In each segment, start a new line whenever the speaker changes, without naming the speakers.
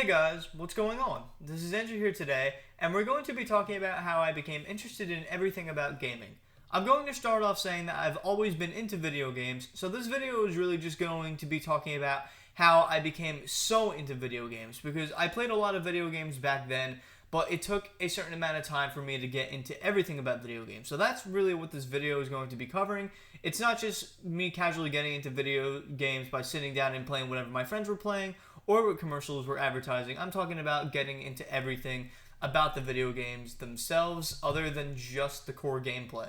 Hey guys, what's going on? This is Andrew here today, and we're going to be talking about how I became interested in everything about gaming. I'm going to start off saying that I've always been into video games, so this video is really just going to be talking about how I became so into video games, because I played a lot of video games back then, but it took a certain amount of time for me to get into everything about video games. So that's really what this video is going to be covering. It's not just me casually getting into video games by sitting down and playing whatever my friends were playing, or what commercials were advertising. I'm talking about getting into everything about the video games themselves other than just the core gameplay.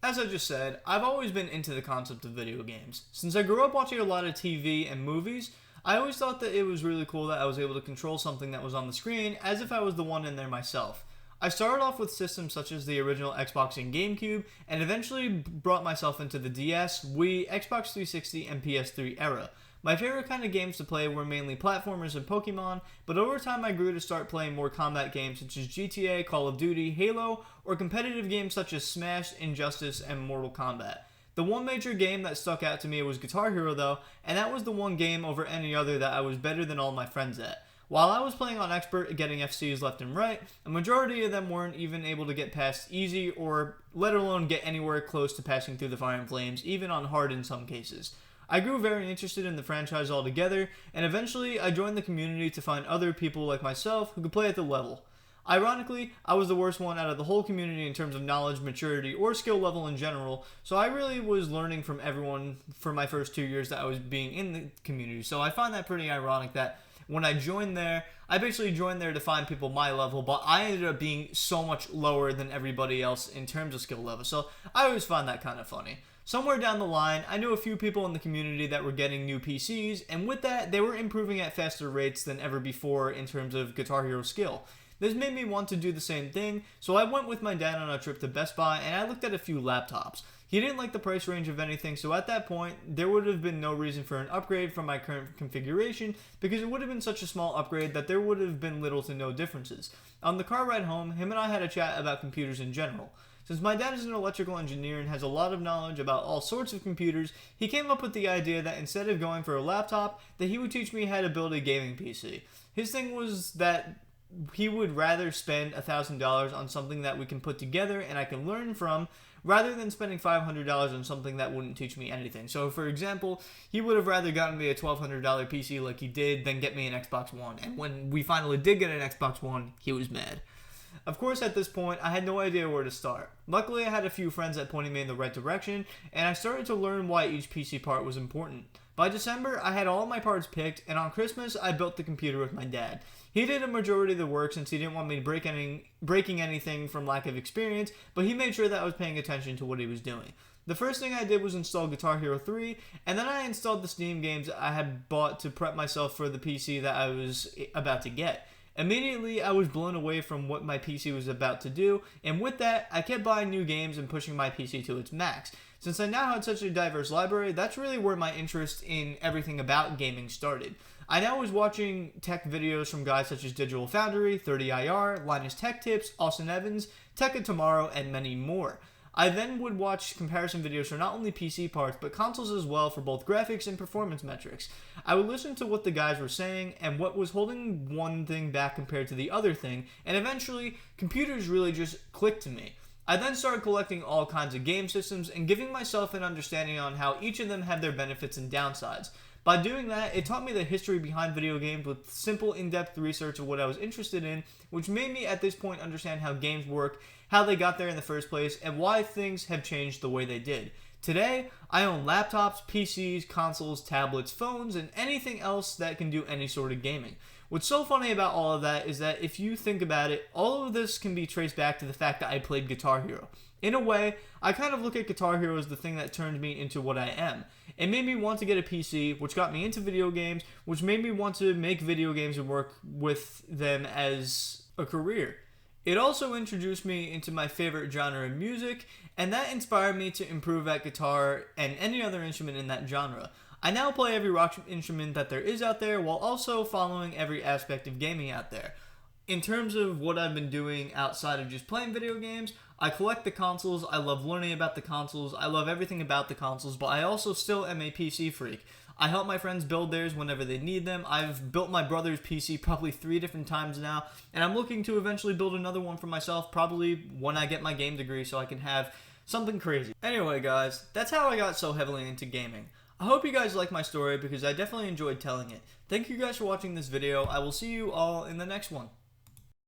As I just said, I've always been into the concept of video games. Since I grew up watching a lot of TV and movies, I always thought that it was really cool that I was able to control something that was on the screen as if I was the one in there myself. I started off with systems such as the original Xbox and GameCube, and eventually brought myself into the DS, Wii, Xbox 360, and PS3 era. My favorite kind of games to play were mainly platformers and Pokemon, but over time I grew to start playing more combat games such as GTA, Call of Duty, Halo, or competitive games such as Smash, Injustice, and Mortal Kombat. The one major game that stuck out to me was Guitar Hero though, and that was the one game over any other that I was better than all my friends at. While I was playing on Expert getting FCs left and right, a majority of them weren't even able to get past easy or let alone get anywhere close to passing through the fire and flames, even on hard in some cases. I grew very interested in the franchise altogether, and eventually I joined the community to find other people like myself who could play at the level. Ironically, I was the worst one out of the whole community in terms of knowledge, maturity, or skill level in general, so I really was learning from everyone for my first 2 years that I was being in the community. So I find that pretty ironic that when I joined there, I basically joined there to find people my level, but I ended up being so much lower than everybody else in terms of skill level, so I always find that kind of funny. Somewhere down the line, I knew a few people in the community that were getting new PCs, and with that, they were improving at faster rates than ever before in terms of Guitar Hero skill. This made me want to do the same thing, so I went with my dad on a trip to Best Buy, and I looked at a few laptops. He didn't like the price range of anything, so at that point, there would have been no reason for an upgrade from my current configuration, because it would have been such a small upgrade that there would have been little to no differences. On the car ride home, him and I had a chat about computers in general. Since my dad is an electrical engineer and has a lot of knowledge about all sorts of computers, he came up with the idea that instead of going for a laptop, that he would teach me how to build a gaming PC. His thing was that he would rather spend $1,000 on something that we can put together and I can learn from, rather than spending $500 on something that wouldn't teach me anything. So for example, he would have rather gotten me a $1,200 PC like he did than get me an Xbox One. And when we finally did get an Xbox One, he was mad. Of course, at this point, I had no idea where to start. Luckily, I had a few friends that pointed me in the right direction, and I started to learn why each PC part was important. By December, I had all my parts picked, and on Christmas, I built the computer with my dad. He did a majority of the work since he didn't want me breaking anything from lack of experience, but he made sure that I was paying attention to what he was doing. The first thing I did was install Guitar Hero 3, and then I installed the Steam games I had bought to prep myself for the PC that I was about to get. Immediately, I was blown away from what my PC was about to do, and with that, I kept buying new games and pushing my PC to its max. Since I now had such a diverse library, that's really where my interest in everything about gaming started. I now was watching tech videos from guys such as Digital Foundry, 30IR, Linus Tech Tips, Austin Evans, Tech of Tomorrow, and many more. I then would watch comparison videos for not only PC parts, but consoles as well for both graphics and performance metrics. I would listen to what the guys were saying and what was holding one thing back compared to the other thing, and eventually, computers really just clicked to me. I then started collecting all kinds of game systems and giving myself an understanding on how each of them had their benefits and downsides. By doing that, it taught me the history behind video games with simple, in-depth research of what I was interested in, which made me at this point understand how games work, how they got there in the first place, and why things have changed the way they did. Today, I own laptops, PCs, consoles, tablets, phones, and anything else that can do any sort of gaming. What's so funny about all of that is that if you think about it, all of this can be traced back to the fact that I played Guitar Hero. In a way, I kind of look at Guitar Hero as the thing that turned me into what I am. It made me want to get a PC, which got me into video games, which made me want to make video games and work with them as a career. It also introduced me into my favorite genre of music, and that inspired me to improve at guitar and any other instrument in that genre. I now play every rock instrument that there is out there, while also following every aspect of gaming out there. in terms of what I've been doing outside of just playing video games, I collect the consoles, I love learning about the consoles, I love everything about the consoles, but I also still am a PC freak. I help my friends build theirs whenever they need them. I've built my brother's PC probably 3 different times now, and I'm looking to eventually build another one for myself, probably when I get my game degree so I can have something crazy. Anyway, guys, that's how I got so heavily into gaming. I hope you guys like my story because I definitely enjoyed telling it. Thank you guys for watching this video. I will see you all in the next one.